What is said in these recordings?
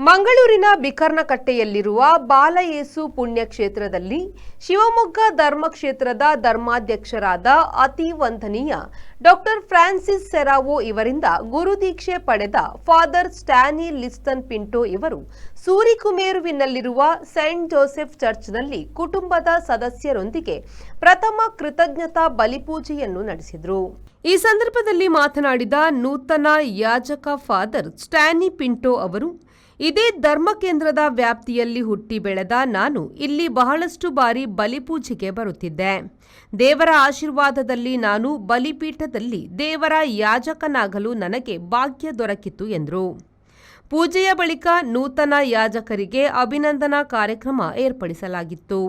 ಮಂಗಳೂರಿನ ಬಿಕರ್ನಕಟ್ಟೆಯಲ್ಲಿರುವ ಬಾಲಯೇಸು ಪುಣ್ಯಕ್ಷೇತ್ರದಲ್ಲಿ ಶಿವಮೊಗ್ಗ ಧರ್ಮಕ್ಷೇತ್ರದ ಧರ್ಮಾಧ್ಯಕ್ಷರಾದ ಅತಿ ವಂದನೀಯ doctor Francis Serrao ಇವರಿಂದ ಗುರುದೀಕ್ಷೆ ಪಡೆದ ಫಾದರ್ ಸ್ಟ್ಯಾನಿ ಲಿಸ್ಟನ್ ಪಿಂಟೋ ಇವರು ಸೂರಿಕುಮೇರುವಿನಲ್ಲಿರುವ ಸೈಂಟ್ ಜೋಸೆಫ್ ಚರ್ಚ್ನಲ್ಲಿ ಕುಟುಂಬದ ಸದಸ್ಯರೊಂದಿಗೆ ಪ್ರಥಮ ಕೃತಜ್ಞತಾ ಬಲಿಪೂಜೆಯನ್ನು ನಡೆಸಿದರು. ಈ ಸಂದರ್ಭದಲ್ಲಿ ಮಾತನಾಡಿದ ನೂತನ ಯಾಜಕ ಫಾದರ್ ಸ್ಟ್ಯಾನಿ ಪಿಂಟೋ ಅವರು, ಇದೇ ಧರ್ಮಕೇಂದ್ರದ ವ್ಯಾಪ್ತಿಯಲ್ಲಿ ಹುಟ್ಟಿ ಬೆಳೆದ ನಾನು ಇಲ್ಲಿ ಬಹಳಷ್ಟು ಬಾರಿ ಬಲಿಪೂಜೆಗೆ ಬರುತ್ತಿದ್ದೆ. ದೇವರ ಆಶೀರ್ವಾದದಲ್ಲಿ ನಾನು ಬಲಿಪೀಠದಲ್ಲಿ ದೇವರ ಯಾಜಕನಾಗಲು ನನಗೆ ಭಾಗ್ಯ ದೊರಕಿತು ಎಂದರು. ಪೂಜೆಯ ಬಳಿಕ ನೂತನ ಯಾಜಕರಿಗೆ ಅಭಿನಂದನಾ ಕಾರ್ಯಕ್ರಮ ಏರ್ಪಡಿಸಲಾಗಿತ್ತು.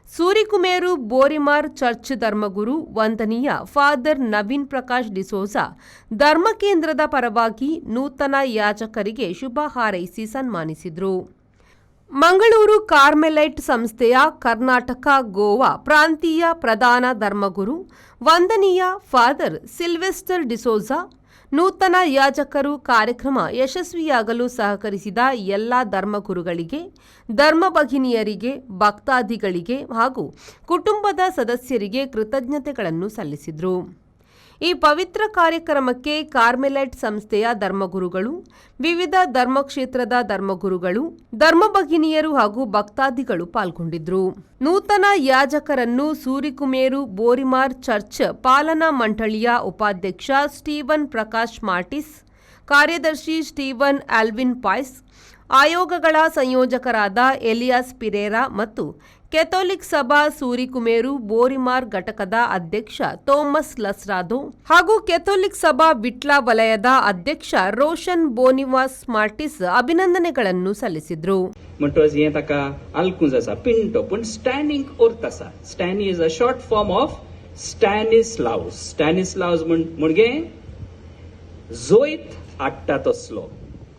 ಸೂರಿಕುಮೇರು ಬೋರಿಮಾರ್ ಚರ್ಚ್ ಧರ್ಮಗುರು ವಂದನೀಯ ಫಾದರ್ ನವೀನ್ ಪ್ರಕಾಶ್ ಡಿಸೋಜಾ ಧರ್ಮಕೇಂದ್ರದ ಪರವಾಗಿ ನೂತನ ಯಾಜಕರಿಗೆ ಶುಭ ಹಾರೈಸಿ ಸನ್ಮಾನಿಸಿದರು. ಮಂಗಳೂರು ಕಾರ್ಮೆಲೈಟ್ ಸಂಸ್ಥೆಯ ಕರ್ನಾಟಕ ಗೋವಾ ಪ್ರಾಂತೀಯ ಪ್ರಧಾನ ಧರ್ಮಗುರು ವಂದನೀಯ ಫಾದರ್ ಸಿಲ್ವೆಸ್ಟರ್ ಡಿಸೋಜಾ ನೂತನ ಯಾಜಕರು ಕಾರ್ಯಕ್ರಮ ಯಶಸ್ವಿಯಾಗಲು ಸಹಕರಿಸಿದ ಎಲ್ಲ ಧರ್ಮಗುರುಗಳಿಗೆ, ಧರ್ಮಭಗಿನಿಯರಿಗೆ, ಭಕ್ತಾದಿಗಳಿಗೆ ಹಾಗೂ ಕುಟುಂಬದ ಸದಸ್ಯರಿಗೆ ಕೃತಜ್ಞತೆಗಳನ್ನು ಸಲ್ಲಿಸಿದರು. ಈ ಪವಿತ್ರ ಕಾರ್ಯಕ್ರಮಕ್ಕೆ ಕಾರ್ಮೆಲೈಟ್ ಸಂಸ್ಥೆಯ ಧರ್ಮಗುರುಗಳು, ವಿವಿಧ ಧರ್ಮಕ್ಷೇತ್ರದ ಧರ್ಮಗುರುಗಳು, ಧರ್ಮಭಗಿನಿಯರು ಹಾಗೂ ಭಕ್ತಾದಿಗಳು ಪಾಲ್ಗೊಂಡಿದ್ದರು. ನೂತನ ಯಾಜಕರನ್ನು ಸೂರಿಕುಮೇರು ಬೋರಿಮಾರ್ ಚರ್ಚ್ ಪಾಲನಾ ಮಂಡಳಿಯ ಉಪಾಧ್ಯಕ್ಷ ಸ್ಟೀವನ್ ಪ್ರಕಾಶ್ ಮಾರ್ಟಿಸ್, ಕಾರ್ಯದರ್ಶಿ ಸ್ಟೀವನ್ ಆಲ್ವಿನ್ ಪಾಯ್ಸ್, ಆಯೋಗಗಳ ಸಂಯೋಜಕರಾದ ಎಲಿಯಾಸ್ ಪಿರೇರಾ ಮತ್ತು ಕೆಥೋಲಿಕ್ ಸಭಾ ಸೂರಿಕುಮೇರು ಬೋರಿಮಾರ್ ಘಟಕದ ಅಧ್ಯಕ್ಷ ಥೋಮಸ್ ಲಸ್ರಾದೋ ಹಾಗೂ ಕೆಥೋಲಿಕ್ ಸಭಾ ವಿಟ್ಲ ವಲಯದ ಅಧ್ಯಕ್ಷ ರೋಷನ್ ಬೋನಿವಾಸ್ ಮಾರ್ಟಿಸ್ ಅಭಿನಂದನೆಗಳನ್ನು ಸಲ್ಲಿಸಿದರು. म्हणटोच हें ताका आलकुंज आसा पिंटो पूण स्टॅनिंग ओर्थ आसा. Stany is a short form of Stanislaus. Stanislaus म्हणजे जोयत हाडटा तसलो,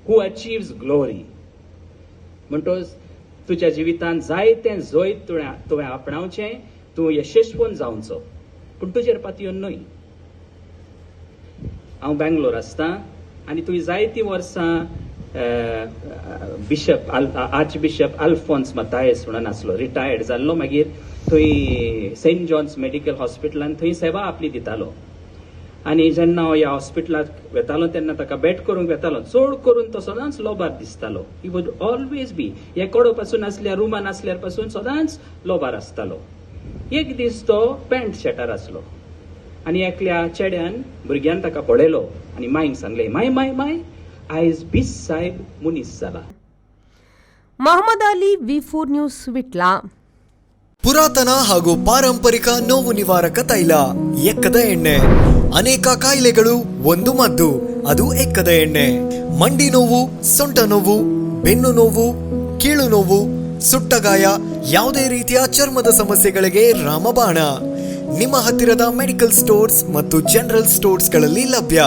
हू अचीव्स ग्लोरी. म्हणटोच तुज्या जिवितांत जायतें जोयत तुवें आपणावचें, तूं यशस्वन जावचो, पूण तुजेर पातयो न्हय. हांव बँगलोर आसतां आनी तुवें जायतीं वर्सां bishop arch bishop Alphonse Mathias म्हणून आसलो, रिटायर्ड जाल्लो. मागीर थंय सेंट जॉन्स मेडिकल हॉस्पिटलांत थंय सेवा आपली दितालो. आनी जेन्ना हांव ह्या हॉस्पिटलांत वेतालो तेन्ना ताका बेट करूंक वेतालो. चड करून तो सदांच लोबार दिसतालो. ही वूड ऑलवेज बी हे कडो पासून आसल्यार रुमान आसल्यार पासून सदांच लोबार आसतालो. एक दीस तो पॅन्ट शर्टार आसलो आनी एकल्या चेड्यान भुरग्यान ताका पळयलो आनी मांयक सांगलें, माय माय माय आयज बीस साहेब मुनीस जाला. Mohammed Ali V4 news Vitla. ಪುರಾತನ ಹಾಗೂ ಪಾರಂಪರಿಕ ನೋವು ನಿವಾರಕ ತೈಲ ಎಕ್ಕದ ಎಣ್ಣೆ. ಅನೇಕ ಕಾಯಿಲೆಗಳು ಒಂದು ಮದ್ದು, ಅದು ಎಕ್ಕದ ಎಣ್ಣೆ. ಮಂಡಿ ನೋವು, ಸೊಂಟ ನೋವು, ಬೆನ್ನು ನೋವು, ಕೀಳು ನೋವು, ಸುಟ್ಟಗಾಯ, ಯಾವುದೇ ರೀತಿಯ ಚರ್ಮದ ಸಮಸ್ಯೆಗಳಿಗೆ ರಾಮಬಾಣ. ನಿಮ್ಮ ಹತ್ತಿರದ ಮೆಡಿಕಲ್ ಸ್ಟೋರ್ಸ್ ಮತ್ತು ಜನರಲ್ ಸ್ಟೋರ್ಸ್ಗಳಲ್ಲಿ ಲಭ್ಯ.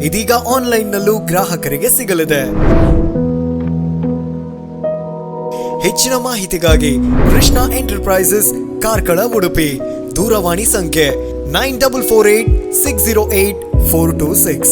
ಇದೀಗ ಆನ್ಲೈನ್ನಲ್ಲೂ ಗ್ರಾಹಕರಿಗೆ ಸಿಗಲಿದೆ. ಹೆಚ್ಚಿನ ಮಾಹಿತಿಗಾಗಿ ಕೃಷ್ಣ ಎಂಟರ್ಪ್ರೈಸಸ್, ಕಾರ್ಕಳ, ಉಡುಪಿ. ದೂರವಾಣಿ ಸಂಖ್ಯೆ 9448608426.